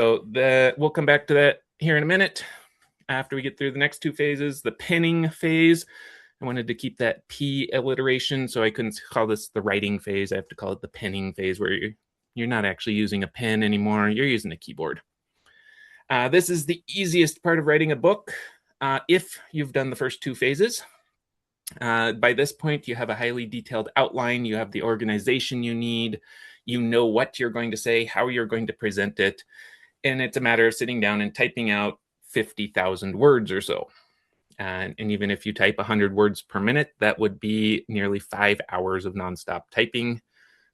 So we'll come back to that here in a minute after we get through the next two phases. The penning phase, I wanted to keep that P alliteration, so I couldn't call this the writing phase. I have to call it the penning phase, where you're not actually using a pen anymore. You're using a keyboard. This is the easiest part of writing a book if you've done the first two phases. By this point, you have a highly detailed outline. You have the organization you need. You know what you're going to say, how you're going to present it. And it's a matter of sitting down and typing out 50,000 words or so. And even if you type 100 words per minute, that would be nearly 5 hours of nonstop typing.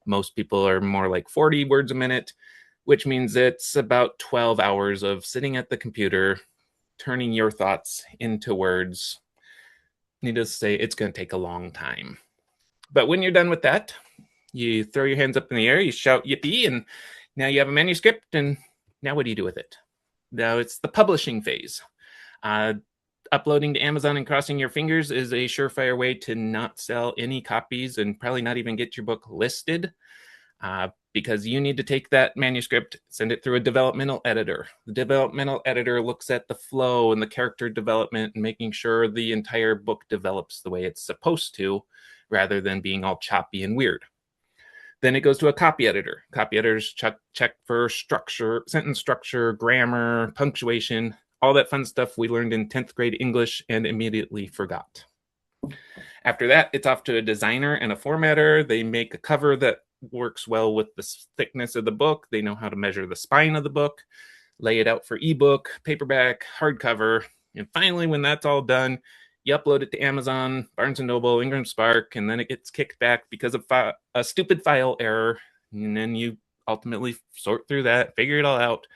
Most people are more like 40 words a minute, which means it's about 12 hours of sitting at the computer, turning your thoughts into words. Needless to say, it's going to take a long time. But when you're done with that, you throw your hands up in the air, you shout yippee, and now you have a manuscript. And now what do you do with it? Now it's the publishing phase. Uploading to Amazon and crossing your fingers is a surefire way to not sell any copies and probably not even get your book listed, because you need to take that manuscript, send it through a developmental editor. The developmental editor looks at the flow and the character development and making sure the entire book develops the way it's supposed to, rather than being all choppy and weird. Then it goes to a copy editor. Copy editors check for structure, sentence structure, grammar, punctuation, all that fun stuff we learned in 10th grade English and immediately forgot. After that, it's off to a designer and a formatter. They make a cover that works well with the thickness of the book. They know how to measure the spine of the book, lay it out for ebook, paperback, hardcover. And finally, when that's all done, you upload it to Amazon, Barnes & Noble, Ingram Spark, and then it gets kicked back because of a stupid file error. And then you ultimately sort through that, figure it all out,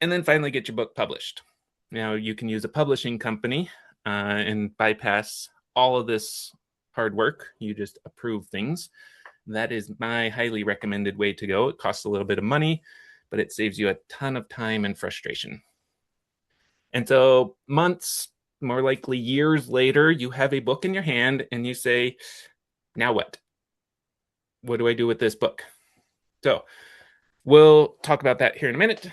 and then finally get your book published. Now, you can use a publishing company and bypass all of this hard work. You just approve things. That is my highly recommended way to go. It costs a little bit of money, but it saves you a ton of time and frustration. And so months, more likely years later, you have a book in your hand and you say, now what? What do I do with this book? So we'll talk about that here in a minute.